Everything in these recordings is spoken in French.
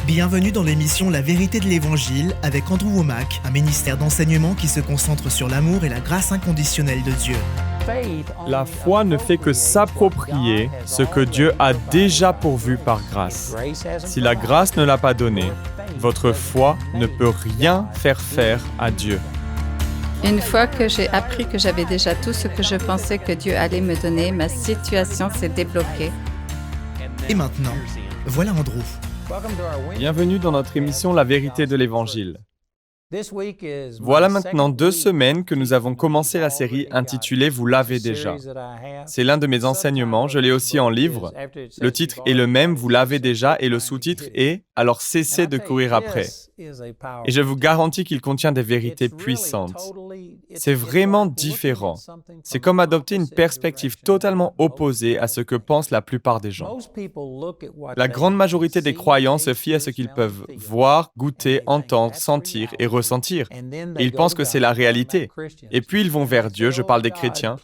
Bienvenue dans l'émission La vérité de l'Évangile avec Andrew Womack, un ministère d'enseignement qui se concentre sur l'amour et la grâce inconditionnelle de Dieu. La foi ne fait que s'approprier ce que Dieu a déjà pourvu par grâce. Si la grâce ne l'a pas donné, votre foi ne peut rien faire à Dieu. Une fois que j'ai appris que j'avais déjà tout ce que je pensais que Dieu allait me donner, ma situation s'est débloquée. Et maintenant, voilà Andrew. Bienvenue dans notre émission La vérité de l'Évangile. Voilà maintenant 2 semaines que nous avons commencé la série intitulée « Vous l'avez déjà ». C'est l'un de mes enseignements, je l'ai aussi en livre. Le titre est le même, « Vous l'avez déjà » et le sous-titre est « Alors cessez de courir après ». Et je vous garantis qu'il contient des vérités puissantes. C'est vraiment différent. C'est comme adopter une perspective totalement opposée à ce que pensent la plupart des gens. La grande majorité des croyants se fient à ce qu'ils peuvent voir, goûter, entendre, sentir et ressentir. Et ils pensent que c'est la réalité. Et puis ils vont vers Dieu, je parle des chrétiens,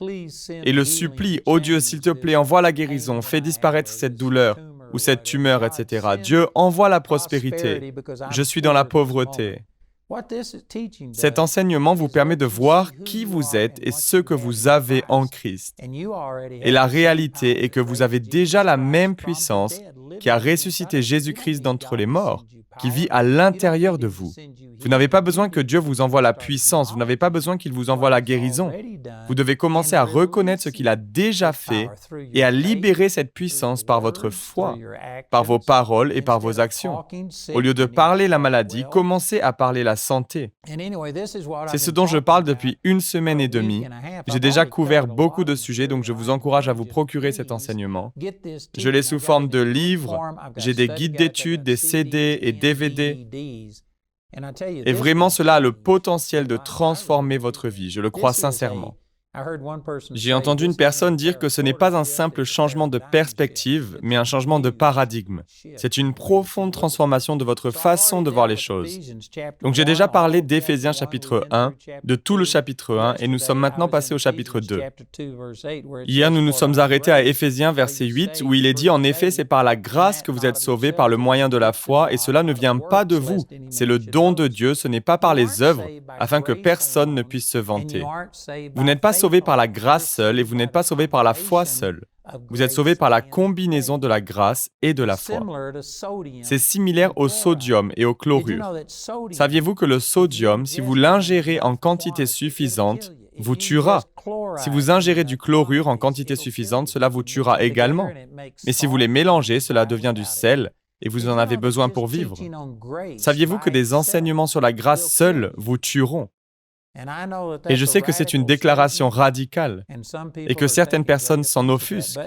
et le supplient, « Oh Dieu, s'il te plaît, envoie la guérison, fais disparaître cette douleur. » ou cette tumeur, etc. Dieu envoie la prospérité. Je suis dans la pauvreté. Cet enseignement vous permet de voir qui vous êtes et ce que vous avez en Christ. Et la réalité est que vous avez déjà la même puissance qui a ressuscité Jésus-Christ d'entre les morts, qui vit à l'intérieur de vous. Vous n'avez pas besoin que Dieu vous envoie la puissance, vous n'avez pas besoin qu'il vous envoie la guérison. Vous devez commencer à reconnaître ce qu'il a déjà fait et à libérer cette puissance par votre foi, par vos paroles et par vos actions. Au lieu de parler la maladie, commencez à parler la santé. C'est ce dont je parle depuis 1 semaine et demie. J'ai déjà couvert beaucoup de sujets, donc je vous encourage à vous procurer cet enseignement. Je l'ai sous forme de livres, j'ai des guides d'études, des CD et DVD. Et vraiment, cela a le potentiel de transformer votre vie, je le crois sincèrement. J'ai entendu une personne dire que ce n'est pas un simple changement de perspective, mais un changement de paradigme. C'est une profonde transformation de votre façon de voir les choses. Donc j'ai déjà parlé d'Éphésiens chapitre 1, de tout le chapitre 1, et nous sommes maintenant passés au chapitre 2. Hier, nous nous sommes arrêtés à Éphésiens verset 8, où il est dit « En effet, c'est par la grâce que vous êtes sauvés par le moyen de la foi, et cela ne vient pas de vous. C'est le don de Dieu, ce n'est pas par les œuvres, afin que personne ne puisse se vanter. » Vous n'êtes pas sauvés par la grâce seule et vous n'êtes pas sauvés par la foi seule. Vous êtes sauvés par la combinaison de la grâce et de la foi. C'est similaire au sodium et au chlorure. Saviez-vous que le sodium, si vous l'ingérez en quantité suffisante, vous tuera? Si vous ingérez du chlorure en quantité suffisante, cela vous tuera également. Mais si vous les mélangez, cela devient du sel et vous en avez besoin pour vivre. Saviez-vous que des enseignements sur la grâce seule vous tueront? Et je sais que c'est une déclaration radicale et que certaines personnes s'en offusquent.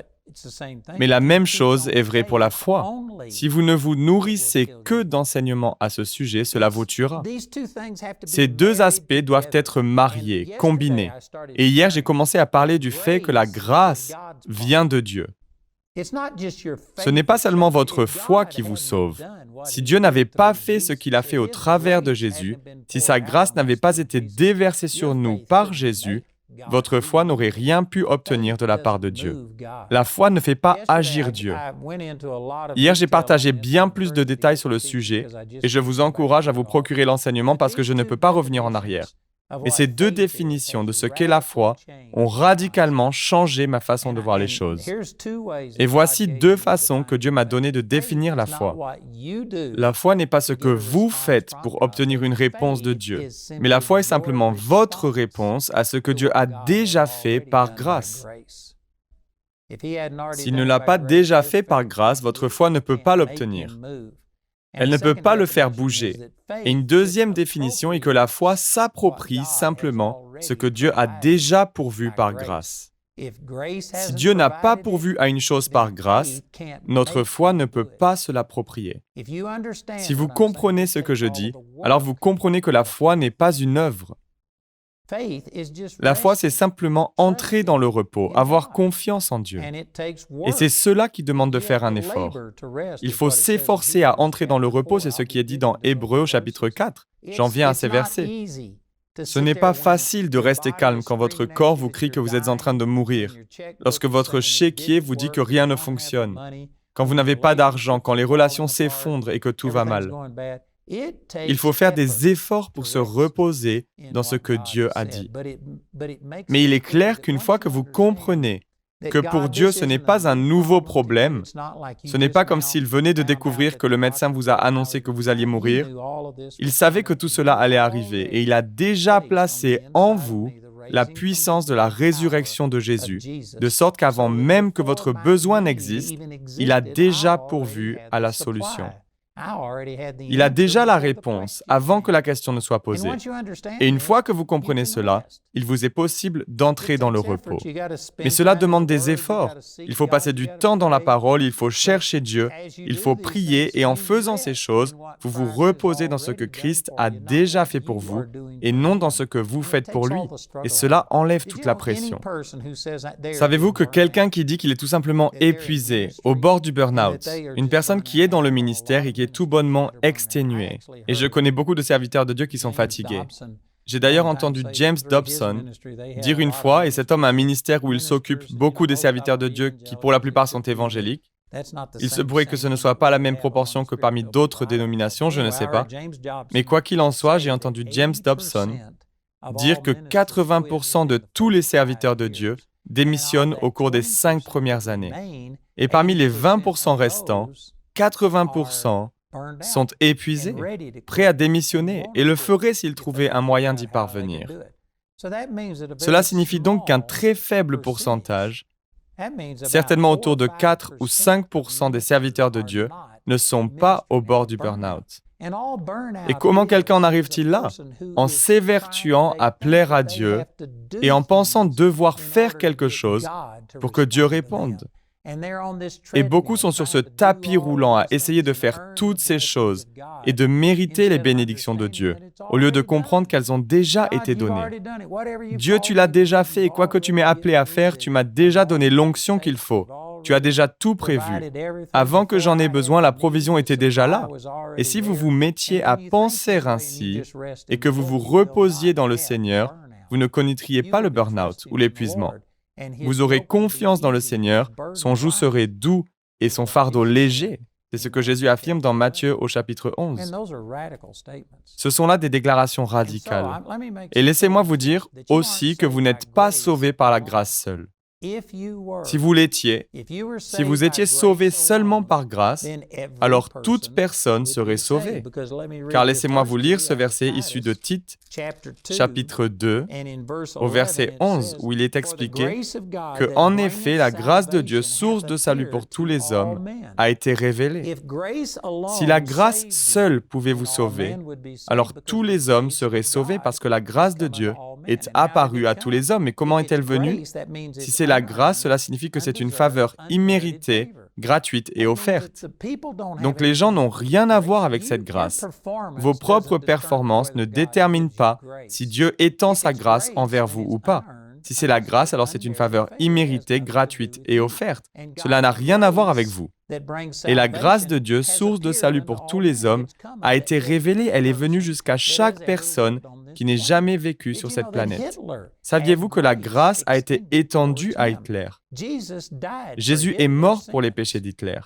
Mais la même chose est vraie pour la foi. Si vous ne vous nourrissez que d'enseignements à ce sujet, cela vous tuera. Ces 2 aspects doivent être mariés, combinés. Et hier, j'ai commencé à parler du fait que la grâce vient de Dieu. Ce n'est pas seulement votre foi qui vous sauve. Si Dieu n'avait pas fait ce qu'il a fait au travers de Jésus, si sa grâce n'avait pas été déversée sur nous par Jésus, votre foi n'aurait rien pu obtenir de la part de Dieu. La foi ne fait pas agir Dieu. Hier, j'ai partagé bien plus de détails sur le sujet et je vous encourage à vous procurer l'enseignement parce que je ne peux pas revenir en arrière. Mais ces 2 définitions de ce qu'est la foi ont radicalement changé ma façon de voir les choses. Et voici 2 façons que Dieu m'a donné de définir la foi. La foi n'est pas ce que vous faites pour obtenir une réponse de Dieu, mais la foi est simplement votre réponse à ce que Dieu a déjà fait par grâce. S'il ne l'a pas déjà fait par grâce, votre foi ne peut pas l'obtenir. Elle ne peut pas le faire bouger. Et une 2e définition est que la foi s'approprie simplement ce que Dieu a déjà pourvu par grâce. Si Dieu n'a pas pourvu à une chose par grâce, notre foi ne peut pas se l'approprier. Si vous comprenez ce que je dis, alors vous comprenez que la foi n'est pas une œuvre. La foi, c'est simplement entrer dans le repos, avoir confiance en Dieu. Et c'est cela qui demande de faire un effort. Il faut s'efforcer à entrer dans le repos, c'est ce qui est dit dans Hébreux au chapitre 4. J'en viens à ces versets. Ce n'est pas facile de rester calme quand votre corps vous crie que vous êtes en train de mourir, lorsque votre chéquier vous dit que rien ne fonctionne, quand vous n'avez pas d'argent, quand les relations s'effondrent et que tout va mal. Il faut faire des efforts pour se reposer dans ce que Dieu a dit. Mais il est clair qu'une fois que vous comprenez que pour Dieu, ce n'est pas un nouveau problème, ce n'est pas comme s'il venait de découvrir que le médecin vous a annoncé que vous alliez mourir. Il savait que tout cela allait arriver et il a déjà placé en vous la puissance de la résurrection de Jésus, de sorte qu'avant même que votre besoin n'existe, il a déjà pourvu à la solution. Il a déjà la réponse avant que la question ne soit posée. Et une fois que vous comprenez cela, il vous est possible d'entrer dans le repos. Mais cela demande des efforts. Il faut passer du temps dans la parole, il faut chercher Dieu, il faut prier et en faisant ces choses, vous vous reposez dans ce que Christ a déjà fait pour vous et non dans ce que vous faites pour lui. Et cela enlève toute la pression. Savez-vous que quelqu'un qui dit qu'il est tout simplement épuisé, au bord du burn-out, une personne qui est dans le ministère et qui est tout bonnement exténuée. Et je connais beaucoup de serviteurs de Dieu qui sont fatigués. J'ai d'ailleurs entendu James Dobson dire une fois, et cet homme a un ministère où il s'occupe beaucoup des serviteurs de Dieu qui pour la plupart sont évangéliques. Il se pourrait que ce ne soit pas la même proportion que parmi d'autres dénominations, je ne sais pas. Mais quoi qu'il en soit, j'ai entendu James Dobson dire que 80% de tous les serviteurs de Dieu démissionnent au cours des 5 premières années. Et parmi les 20% restants, 80% sont épuisés, prêts à démissionner, et le feraient s'ils trouvaient un moyen d'y parvenir. Cela signifie donc qu'un très faible pourcentage, certainement autour de 4 ou 5% des serviteurs de Dieu, ne sont pas au bord du burn-out. Et comment quelqu'un en arrive-t-il là? En s'évertuant à plaire à Dieu et en pensant devoir faire quelque chose pour que Dieu réponde. Et beaucoup sont sur ce tapis roulant à essayer de faire toutes ces choses et de mériter les bénédictions de Dieu, au lieu de comprendre qu'elles ont déjà été données. Dieu, tu l'as déjà fait, et quoi que tu m'aies appelé à faire, tu m'as déjà donné l'onction qu'il faut. Tu as déjà tout prévu. Avant que j'en ai besoin, la provision était déjà là. Et si vous vous mettiez à penser ainsi et que vous vous reposiez dans le Seigneur, vous ne connaîtriez pas le burn-out ou l'épuisement. Vous aurez confiance dans le Seigneur, son joug serait doux et son fardeau léger. C'est ce que Jésus affirme dans Matthieu au chapitre 11. Ce sont là des déclarations radicales. Et laissez-moi vous dire aussi que vous n'êtes pas sauvés par la grâce seule. Si vous l'étiez, si vous étiez sauvés seulement par grâce, alors toute personne serait sauvée. Car laissez-moi vous lire ce verset issu de Tite, chapitre 2, au verset 11, où il est expliqué que, en effet, la grâce de Dieu, source de salut pour tous les hommes, a été révélée. Si la grâce seule pouvait vous sauver, alors tous les hommes seraient sauvés parce que la grâce de Dieu est apparue à tous les hommes. Mais comment est-elle venue? Si c'est la grâce, cela signifie que c'est une faveur imméritée, gratuite et offerte. Donc les gens n'ont rien à voir avec cette grâce. Vos propres performances ne déterminent pas si Dieu étend sa grâce envers vous ou pas. Si c'est la grâce, alors c'est une faveur imméritée, gratuite et offerte. Cela n'a rien à voir avec vous. Et la grâce de Dieu, source de salut pour tous les hommes, a été révélée. Elle est venue jusqu'à chaque personne qui n'ait jamais vécu sur cette planète. Saviez-vous que la grâce a été étendue à Hitler? Jésus est mort pour les péchés d'Hitler.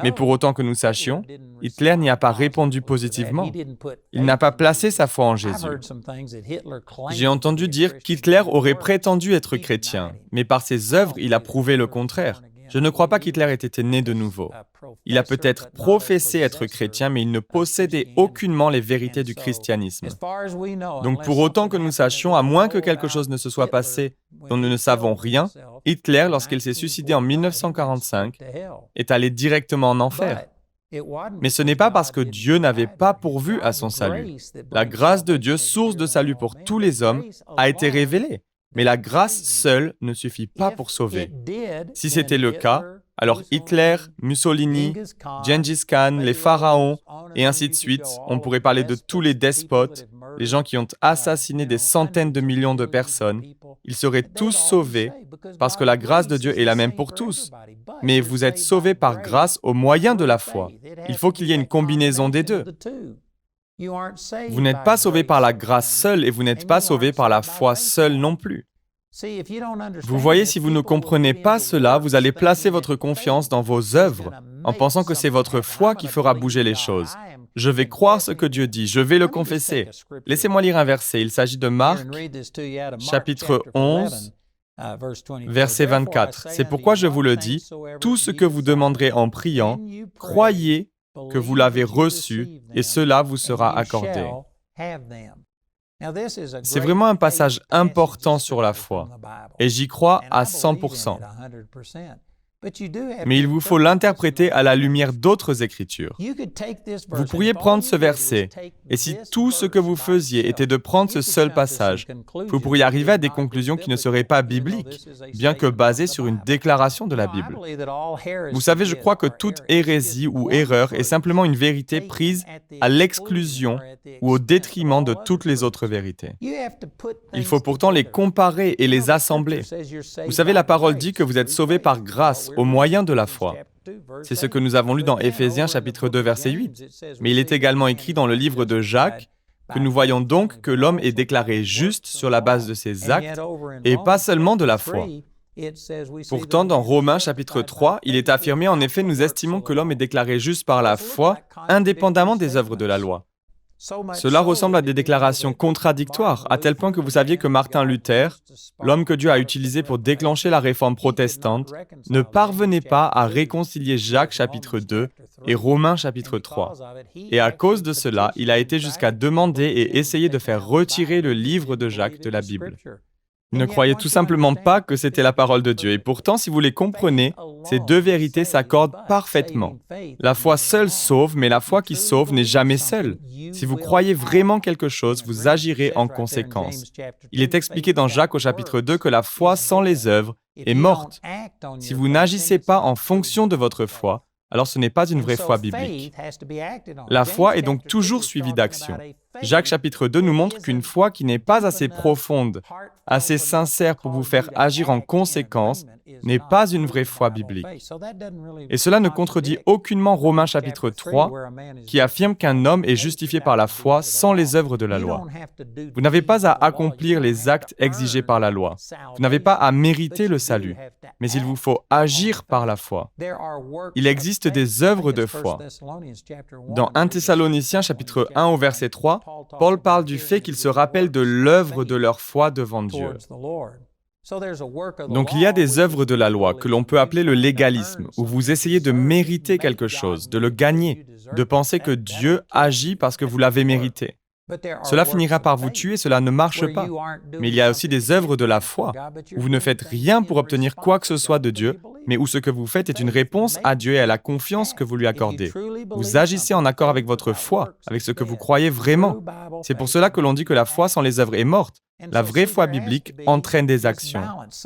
Mais pour autant que nous sachions, Hitler n'y a pas répondu positivement. Il n'a pas placé sa foi en Jésus. J'ai entendu dire qu'Hitler aurait prétendu être chrétien, mais par ses œuvres, il a prouvé le contraire. Je ne crois pas qu'Hitler ait été né de nouveau. Il a peut-être professé être chrétien, mais il ne possédait aucunement les vérités du christianisme. Donc pour autant que nous sachions, à moins que quelque chose ne se soit passé dont nous ne savons rien, Hitler, lorsqu'il s'est suicidé en 1945, est allé directement en enfer. Mais ce n'est pas parce que Dieu n'avait pas pourvu à son salut. La grâce de Dieu, source de salut pour tous les hommes, a été révélée. Mais la grâce seule ne suffit pas pour sauver. Si c'était le cas, alors Hitler, Mussolini, Gengis Khan, les pharaons, et ainsi de suite, on pourrait parler de tous les despotes, les gens qui ont assassiné des centaines de millions de personnes, ils seraient tous sauvés parce que la grâce de Dieu est la même pour tous. Mais vous êtes sauvés par grâce au moyen de la foi. Il faut qu'il y ait une combinaison des deux. Vous n'êtes pas sauvés par la grâce seule et vous n'êtes pas sauvés par la foi seule non plus. Vous voyez, si vous ne comprenez pas cela, vous allez placer votre confiance dans vos œuvres en pensant que c'est votre foi qui fera bouger les choses. Je vais croire ce que Dieu dit, je vais le confesser. Laissez-moi lire un verset, il s'agit de Marc, chapitre 11, verset 24. C'est pourquoi je vous le dis, tout ce que vous demanderez en priant, croyez que vous l'avez reçu et cela vous sera accordé. C'est vraiment un passage important sur la foi et j'y crois à 100%. Mais il vous faut l'interpréter à la lumière d'autres Écritures. Vous pourriez prendre ce verset, et si tout ce que vous faisiez était de prendre ce seul passage, vous pourriez arriver à des conclusions qui ne seraient pas bibliques, bien que basées sur une déclaration de la Bible. Vous savez, je crois que toute hérésie ou erreur est simplement une vérité prise à l'exclusion ou au détriment de toutes les autres vérités. Il faut pourtant les comparer et les assembler. Vous savez, la parole dit que vous êtes sauvés par grâce, au moyen de la foi. C'est ce que nous avons lu dans Éphésiens chapitre 2 verset 8. Mais il est également écrit dans le livre de Jacques que nous voyons donc que l'homme est déclaré juste sur la base de ses actes et pas seulement de la foi. Pourtant, dans Romains chapitre 3, il est affirmé en effet, nous estimons que l'homme est déclaré juste par la foi, indépendamment des œuvres de la loi. Cela ressemble à des déclarations contradictoires, à tel point que vous saviez que Martin Luther, l'homme que Dieu a utilisé pour déclencher la réforme protestante, ne parvenait pas à réconcilier Jacques chapitre 2 et Romains chapitre 3. Et à cause de cela, il a été jusqu'à demander et essayer de faire retirer le livre de Jacques de la Bible. Il ne croyait tout simplement pas que c'était la parole de Dieu. Et pourtant, si vous les comprenez, ces deux vérités s'accordent parfaitement. La foi seule sauve, mais la foi qui sauve n'est jamais seule. Si vous croyez vraiment quelque chose, vous agirez en conséquence. Il est expliqué dans Jacques au chapitre 2 que la foi sans les œuvres est morte. Si vous n'agissez pas en fonction de votre foi, alors ce n'est pas une vraie foi biblique. La foi est donc toujours suivie d'action. Jacques chapitre 2 nous montre qu'une foi qui n'est pas assez profonde, assez sincère pour vous faire agir en conséquence, n'est pas une vraie foi biblique. Et cela ne contredit aucunement Romains chapitre 3, qui affirme qu'un homme est justifié par la foi sans les œuvres de la loi. Vous n'avez pas à accomplir les actes exigés par la loi. Vous n'avez pas à mériter le salut, mais il vous faut agir par la foi. Il existe des œuvres de foi. Dans 1 Thessaloniciens chapitre 1 au verset 3, Paul parle du fait qu'ils se rappellent de l'œuvre de leur foi devant Dieu. Donc il y a des œuvres de la loi que l'on peut appeler le légalisme, où vous essayez de mériter quelque chose, de le gagner, de penser que Dieu agit parce que vous l'avez mérité. Cela finira par vous tuer, cela ne marche pas. Mais il y a aussi des œuvres de la foi, où vous ne faites rien pour obtenir quoi que ce soit de Dieu, mais où ce que vous faites est une réponse à Dieu et à la confiance que vous lui accordez. Vous agissez en accord avec votre foi, avec ce que vous croyez vraiment. C'est pour cela que l'on dit que la foi sans les œuvres est morte. La vraie foi biblique entraîne des actions.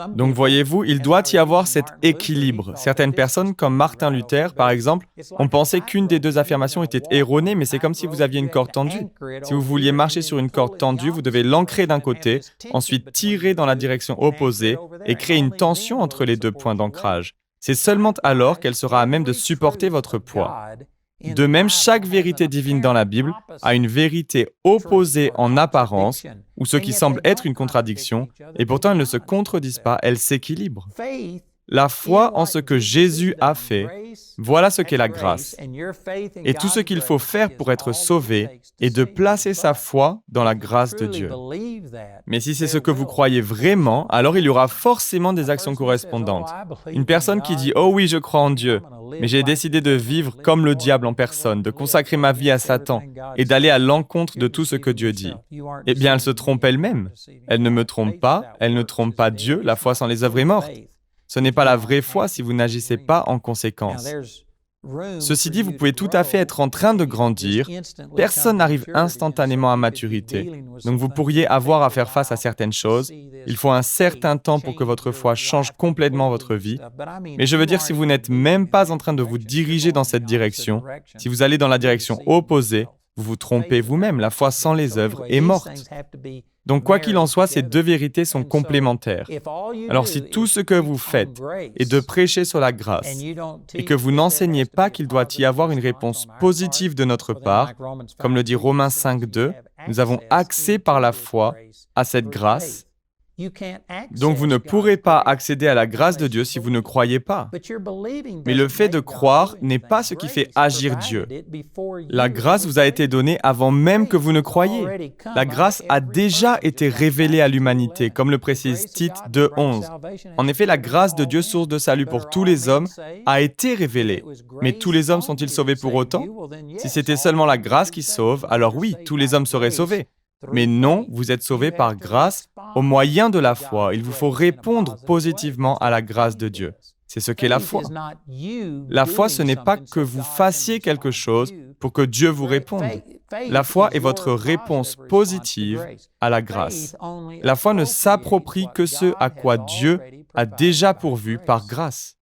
Donc voyez-vous, il doit y avoir cet équilibre. Certaines personnes, comme Martin Luther par exemple, ont pensé qu'une des deux affirmations était erronée, mais c'est comme si vous aviez une corde tendue. Si vous vouliez marcher sur une corde tendue, vous devez l'ancrer d'un côté, ensuite tirer dans la direction opposée et créer une tension entre les deux points d'ancrage. C'est seulement alors qu'elle sera à même de supporter votre poids. De même, chaque vérité divine dans la Bible a une vérité opposée en apparence, ou ce qui semble être une contradiction, et pourtant elles ne se contredisent pas, elles s'équilibrent. La foi en ce que Jésus a fait, voilà ce qu'est la grâce. Et tout ce qu'il faut faire pour être sauvé est de placer sa foi dans la grâce de Dieu. Mais si c'est ce que vous croyez vraiment, alors il y aura forcément des actions correspondantes. Une personne qui dit « Oh oui, je crois en Dieu, mais j'ai décidé de vivre comme le diable en personne, de consacrer ma vie à Satan et d'aller à l'encontre de tout ce que Dieu dit. » Eh bien, elle se trompe elle-même. Elle ne me trompe pas, elle ne trompe pas Dieu, la foi sans les œuvres est morte. Ce n'est pas la vraie foi si vous n'agissez pas en conséquence. Ceci dit, vous pouvez tout à fait être en train de grandir. Personne n'arrive instantanément à maturité. Donc vous pourriez avoir à faire face à certaines choses. Il faut un certain temps pour que votre foi change complètement votre vie. Mais je veux dire, si vous n'êtes même pas en train de vous diriger dans cette direction, si vous allez dans la direction opposée, vous vous trompez vous-même. La foi sans les œuvres est morte. Donc, quoi qu'il en soit, ces deux vérités sont complémentaires. Alors, si tout ce que vous faites est de prêcher sur la grâce et que vous n'enseignez pas qu'il doit y avoir une réponse positive de notre part, comme le dit Romains 5, 2, nous avons accès par la foi à cette grâce, Donc vous ne pourrez pas accéder à la grâce de Dieu si vous ne croyez pas. Mais le fait de croire n'est pas ce qui fait agir Dieu. La grâce vous a été donnée avant même que vous ne croyiez. La grâce a déjà été révélée à l'humanité, comme le précise Tite 2:11. En effet, la grâce de Dieu, source de salut pour tous les hommes, a été révélée. Mais tous les hommes sont-ils sauvés pour autant? Si c'était seulement la grâce qui sauve, alors oui, tous les hommes seraient sauvés. Mais non, vous êtes sauvés par grâce au moyen de la foi. Il vous faut répondre positivement à la grâce de Dieu. C'est ce qu'est la foi. La foi, ce n'est pas que vous fassiez quelque chose pour que Dieu vous réponde. La foi est votre réponse positive à la grâce. La foi ne s'approprie que ce à quoi Dieu a déjà pourvu par grâce.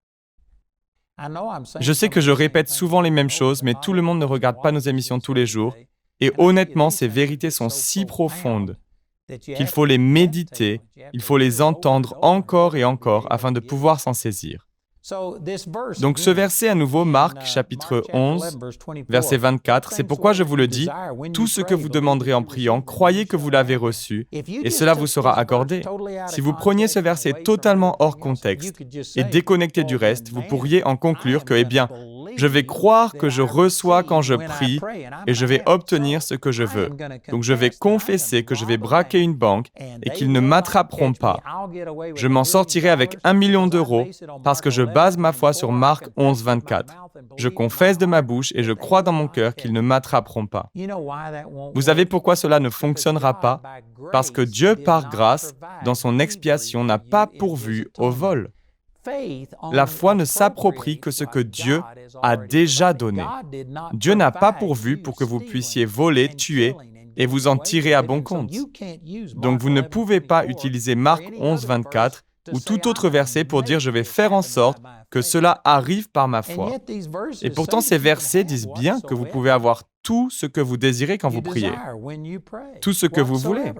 Je sais que je répète souvent les mêmes choses, mais tout le monde ne regarde pas nos émissions tous les jours. Et honnêtement, ces vérités sont si profondes qu'il faut les méditer, il faut les entendre encore et encore afin de pouvoir s'en saisir. Donc ce verset à nouveau, Marc chapitre 11, verset 24, c'est pourquoi je vous le dis, tout ce que vous demanderez en priant, croyez que vous l'avez reçu, et cela vous sera accordé. Si vous preniez ce verset totalement hors contexte et déconnecté du reste, vous pourriez en conclure que, je vais croire que je reçois quand je prie et je vais obtenir ce que je veux. Donc je vais confesser que je vais braquer une banque et qu'ils ne m'attraperont pas. Je m'en sortirai avec 1 million d'euros parce que je base ma foi sur Marc 11, 24. Je confesse de ma bouche et je crois dans mon cœur qu'ils ne m'attraperont pas. Vous savez pourquoi cela ne fonctionnera pas? Parce que Dieu, par grâce, dans son expiation, n'a pas pourvu au vol. La foi ne s'approprie que ce que Dieu a déjà donné. Dieu n'a pas pourvu pour que vous puissiez voler, tuer et vous en tirer à bon compte. Donc vous ne pouvez pas utiliser Marc 11, 24 ou tout autre verset pour dire « je vais faire en sorte que cela arrive par ma foi ». Et pourtant ces versets disent bien que vous pouvez avoir tout ce que vous désirez quand vous priez, tout ce que vous voulez.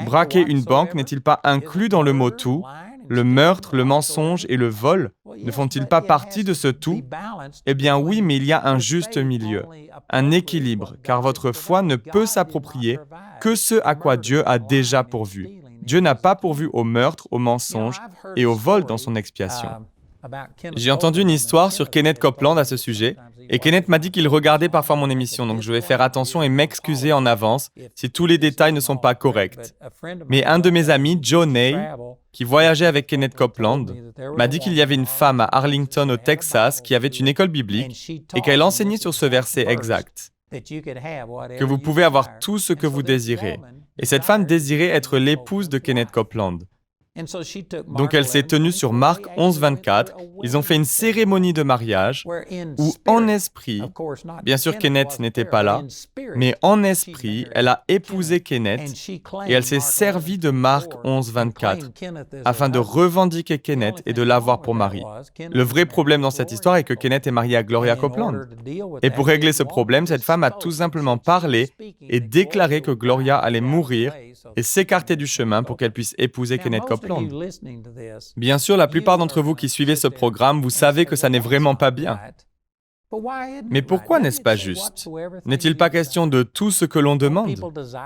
Braquer une banque n'est-il pas inclus dans le mot « tout » ? Le meurtre, le mensonge et le vol ne font-ils pas partie de ce tout? Eh bien oui, mais il y a un juste milieu, un équilibre, car votre foi ne peut s'approprier que ce à quoi Dieu a déjà pourvu. Dieu n'a pas pourvu au meurtre, au mensonge et au vol dans son expiation. J'ai entendu une histoire sur Kenneth Copeland à ce sujet, et Kenneth m'a dit qu'il regardait parfois mon émission, donc je vais faire attention et m'excuser en avance si tous les détails ne sont pas corrects. Mais un de mes amis, Joe Ney, qui voyageait avec Kenneth Copeland, m'a dit qu'il y avait une femme à Arlington, au Texas, qui avait une école biblique et qu'elle enseignait sur ce verset exact, que vous pouvez avoir tout ce que vous désirez. Et cette femme désirait être l'épouse de Kenneth Copeland. Donc elle s'est tenue sur Marc 11, 24. Ils ont fait une cérémonie de mariage où, en esprit, bien sûr Kenneth n'était pas là, mais en esprit, elle a épousé Kenneth et elle s'est servie de Marc 11, 24 afin de revendiquer Kenneth et de l'avoir pour mari. Le vrai problème dans cette histoire est que Kenneth est marié à Gloria Copeland. Et pour régler ce problème, cette femme a tout simplement parlé et déclaré que Gloria allait mourir et s'écarter du chemin pour qu'elle puisse épouser Kenneth Copeland. Bien sûr, la plupart d'entre vous qui suivez ce programme, vous savez que ça n'est vraiment pas bien. Mais pourquoi n'est-ce pas juste? N'est-il pas question de tout ce que l'on demande?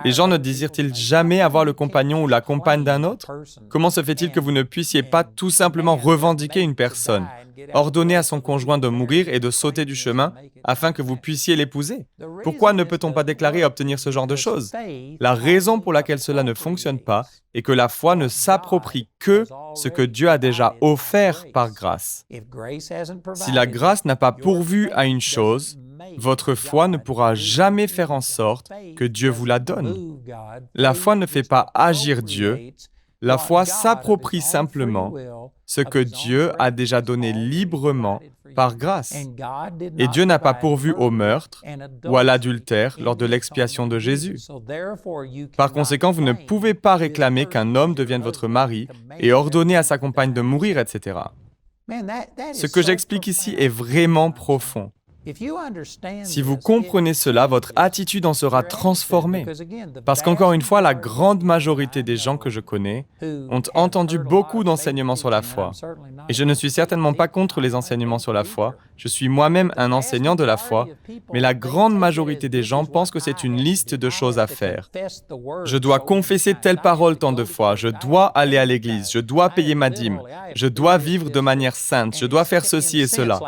Les gens ne désirent-ils jamais avoir le compagnon ou la compagne d'un autre? Comment se fait-il que vous ne puissiez pas tout simplement revendiquer une personne, ordonner à son conjoint de mourir et de sauter du chemin afin que vous puissiez l'épouser? Pourquoi ne peut-on pas déclarer et obtenir ce genre de choses? La raison pour laquelle cela ne fonctionne pas est que la foi ne s'approprie que ce que Dieu a déjà offert par grâce. Si la grâce n'a pas pourvu à une chose, votre foi ne pourra jamais faire en sorte que Dieu vous la donne. La foi ne fait pas agir Dieu, la foi s'approprie simplement ce que Dieu a déjà donné librement par grâce. Et Dieu n'a pas pourvu au meurtre ou à l'adultère lors de l'expiation de Jésus. Par conséquent, vous ne pouvez pas réclamer qu'un homme devienne votre mari et ordonner à sa compagne de mourir, etc. Ce que j'explique ici est vraiment profond. Si vous comprenez cela, votre attitude en sera transformée. Parce qu'encore une fois, la grande majorité des gens que je connais ont entendu beaucoup d'enseignements sur la foi. Et je ne suis certainement pas contre les enseignements sur la foi. Je suis moi-même un enseignant de la foi. Mais la grande majorité des gens pensent que c'est une liste de choses à faire. Je dois confesser telle parole tant de fois. Je dois aller à l'église. Je dois payer ma dîme. Je dois vivre de manière sainte. Je dois faire ceci et cela.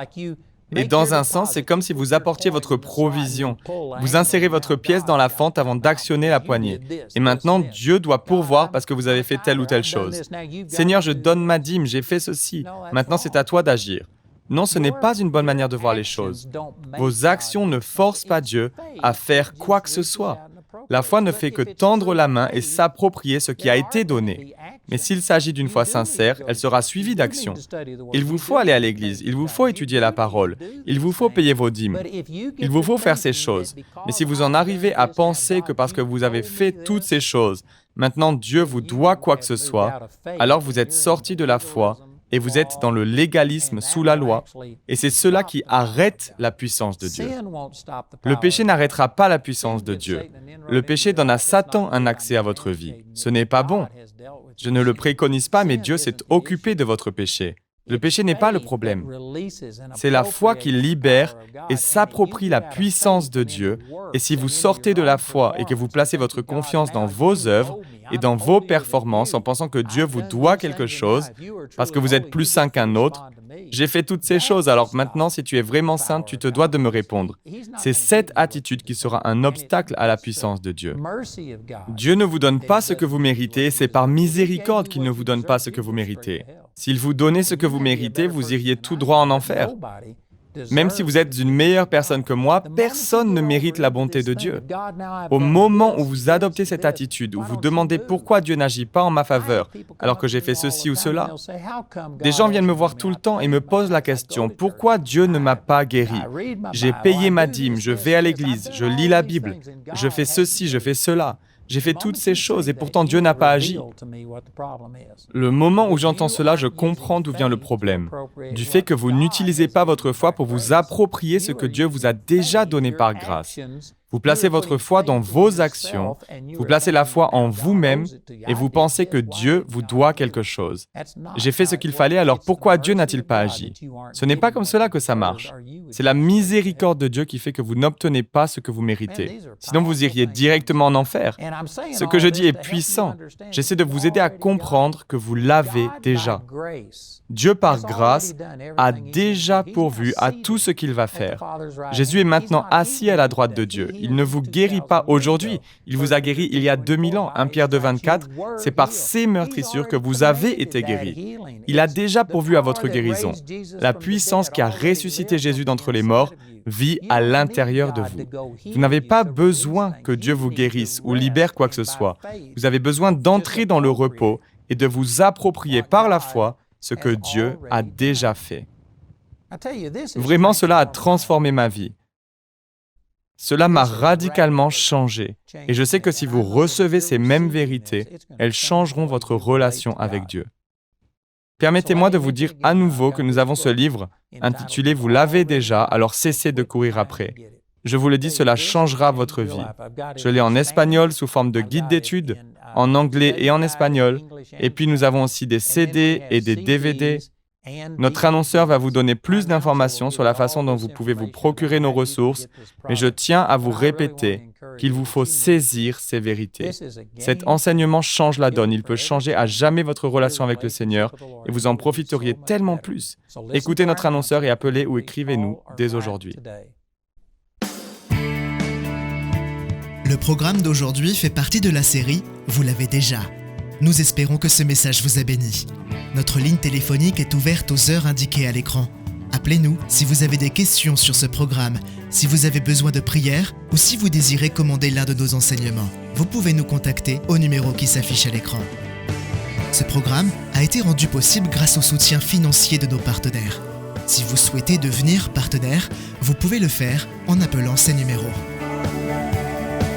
Et dans un sens, c'est comme si vous apportiez votre provision. Vous insérez votre pièce dans la fente avant d'actionner la poignée. Et maintenant, Dieu doit pourvoir parce que vous avez fait telle ou telle chose. Seigneur, je donne ma dîme, j'ai fait ceci. Maintenant, c'est à toi d'agir. Non, ce n'est pas une bonne manière de voir les choses. Vos actions ne forcent pas Dieu à faire quoi que ce soit. La foi ne fait que tendre la main et s'approprier ce qui a été donné. Mais s'il s'agit d'une foi sincère, elle sera suivie d'action. Il vous faut aller à l'église, il vous faut étudier la parole, il vous faut payer vos dîmes, il vous faut faire ces choses. Mais si vous en arrivez à penser que parce que vous avez fait toutes ces choses, maintenant Dieu vous doit quoi que ce soit, alors vous êtes sorti de la foi et vous êtes dans le légalisme sous la loi, et c'est cela qui arrête la puissance de Dieu. Le péché n'arrêtera pas la puissance de Dieu. Le péché donne à Satan un accès à votre vie. Ce n'est pas bon. Je ne le préconise pas, mais Dieu s'est occupé de votre péché. Le péché n'est pas le problème. C'est la foi qui libère et s'approprie la puissance de Dieu. Et si vous sortez de la foi et que vous placez votre confiance dans vos œuvres et dans vos performances en pensant que Dieu vous doit quelque chose, parce que vous êtes plus saint qu'un autre, j'ai fait toutes ces choses, alors maintenant, si tu es vraiment saint, tu te dois de me répondre. C'est cette attitude qui sera un obstacle à la puissance de Dieu. Dieu ne vous donne pas ce que vous méritez, c'est par miséricorde qu'il ne vous donne pas ce que vous méritez. S'il vous donnait ce que vous méritez, vous iriez tout droit en enfer. Même si vous êtes une meilleure personne que moi, personne ne mérite la bonté de Dieu. Au moment où vous adoptez cette attitude, où vous demandez pourquoi Dieu n'agit pas en ma faveur, alors que j'ai fait ceci ou cela, des gens viennent me voir tout le temps et me posent la question, pourquoi Dieu ne m'a pas guéri? J'ai payé ma dîme, je vais à l'église, je lis la Bible, je fais ceci, je fais cela. J'ai fait toutes ces choses et pourtant Dieu n'a pas agi. Le moment où j'entends cela, je comprends d'où vient le problème. Du fait que vous n'utilisez pas votre foi pour vous approprier ce que Dieu vous a déjà donné par grâce. Vous placez votre foi dans vos actions, vous placez la foi en vous-même et vous pensez que Dieu vous doit quelque chose. J'ai fait ce qu'il fallait, alors pourquoi Dieu n'a-t-il pas agi? Ce n'est pas comme cela que ça marche. C'est la miséricorde de Dieu qui fait que vous n'obtenez pas ce que vous méritez. Sinon, vous iriez directement en enfer. Ce que je dis est puissant. J'essaie de vous aider à comprendre que vous l'avez déjà. Dieu, par grâce, a déjà pourvu à tout ce qu'il va faire. Jésus est maintenant assis à la droite de Dieu. Il ne vous guérit pas aujourd'hui. Il vous a guéri il y a 2000 ans. 1 Pierre 2, 24, c'est par ses meurtrissures que vous avez été guéris. Il a déjà pourvu à votre guérison. La puissance qui a ressuscité Jésus d'entre les morts vit à l'intérieur de vous. Vous n'avez pas besoin que Dieu vous guérisse ou libère quoi que ce soit. Vous avez besoin d'entrer dans le repos et de vous approprier par la foi ce que Dieu a déjà fait. Vraiment, cela a transformé ma vie. Cela m'a radicalement changé. Et je sais que si vous recevez ces mêmes vérités, elles changeront votre relation avec Dieu. Permettez-moi de vous dire à nouveau que nous avons ce livre intitulé « Vous l'avez déjà, alors cessez de courir après ». Je vous le dis, cela changera votre vie. Je l'ai en espagnol sous forme de guide d'études, en anglais et en espagnol, et puis nous avons aussi des CD et des DVD. Notre annonceur va vous donner plus d'informations sur la façon dont vous pouvez vous procurer nos ressources, mais je tiens à vous répéter qu'il vous faut saisir ces vérités. Cet enseignement change la donne, il peut changer à jamais votre relation avec le Seigneur et vous en profiteriez tellement plus. Écoutez notre annonceur et appelez ou écrivez-nous dès aujourd'hui. Le programme d'aujourd'hui fait partie de la série « Vous l'avez déjà ». Nous espérons que ce message vous a béni. Notre ligne téléphonique est ouverte aux heures indiquées à l'écran. Appelez-nous si vous avez des questions sur ce programme, si vous avez besoin de prière ou si vous désirez commander l'un de nos enseignements. Vous pouvez nous contacter au numéro qui s'affiche à l'écran. Ce programme a été rendu possible grâce au soutien financier de nos partenaires. Si vous souhaitez devenir partenaire, vous pouvez le faire en appelant ces numéros.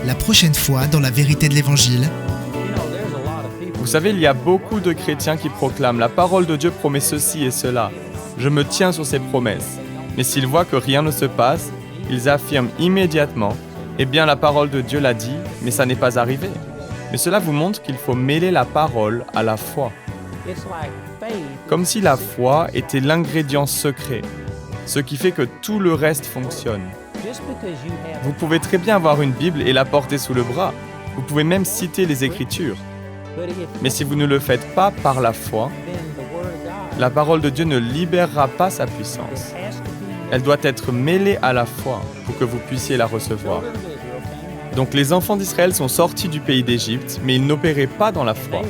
La prochaine fois, dans la vérité de l'Évangile, vous savez, il y a beaucoup de chrétiens qui proclament « La parole de Dieu promet ceci et cela. Je me tiens sur ses promesses. » Mais s'ils voient que rien ne se passe, ils affirment immédiatement « Eh bien, la parole de Dieu l'a dit, mais ça n'est pas arrivé. » Mais cela vous montre qu'il faut mêler la parole à la foi. Comme si la foi était l'ingrédient secret, ce qui fait que tout le reste fonctionne. Vous pouvez très bien avoir une Bible et la porter sous le bras. Vous pouvez même citer les Écritures. Mais si vous ne le faites pas par la foi, la parole de Dieu ne libérera pas sa puissance. Elle doit être mêlée à la foi pour que vous puissiez la recevoir. Donc les enfants d'Israël sont sortis du pays d'Égypte, mais ils n'opéraient pas dans la foi.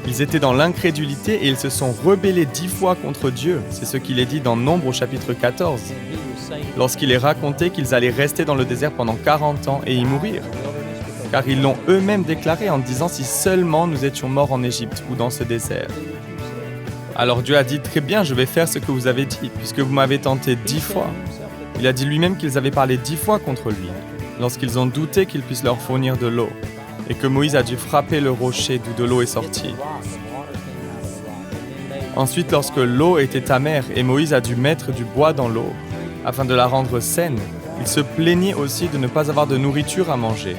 Ils étaient dans l'incrédulité et ils se sont rebellés 10 fois contre Dieu. C'est ce qu'il est dit dans Nombre au chapitre 14. Lorsqu'il est raconté qu'ils allaient rester dans le désert pendant 40 ans et y mourir. Car ils l'ont eux-mêmes déclaré en disant « Si seulement nous étions morts en Égypte ou dans ce désert ». Alors Dieu a dit « Très bien, je vais faire ce que vous avez dit, puisque vous m'avez tenté 10 fois ». Il a dit lui-même qu'ils avaient parlé 10 fois contre lui, lorsqu'ils ont douté qu'il puisse leur fournir de l'eau, et que Moïse a dû frapper le rocher d'où de l'eau est sortie. Ensuite, lorsque l'eau était amère et Moïse a dû mettre du bois dans l'eau, afin de la rendre saine, il se plaignait aussi de ne pas avoir de nourriture à manger.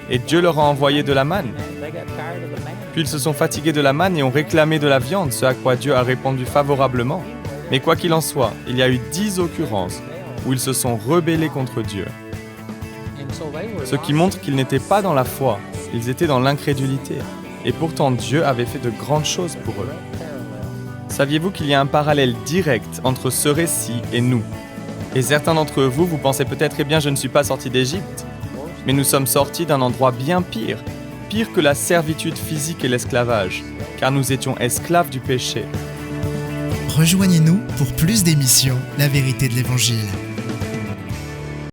Et Dieu leur a envoyé de la manne. Puis ils se sont fatigués de la manne et ont réclamé de la viande, ce à quoi Dieu a répondu favorablement. Mais quoi qu'il en soit, il y a eu 10 occurrences où ils se sont rebellés contre Dieu. Ce qui montre qu'ils n'étaient pas dans la foi, ils étaient dans l'incrédulité. Et pourtant Dieu avait fait de grandes choses pour eux. Saviez-vous qu'il y a un parallèle direct entre ce récit et nous? Et certains d'entre vous, vous pensez peut-être « Eh bien, je ne suis pas sorti d'Égypte ». Mais nous sommes sortis d'un endroit bien pire, pire que la servitude physique et l'esclavage, car nous étions esclaves du péché. Rejoignez-nous pour plus d'émissions La vérité de l'Évangile.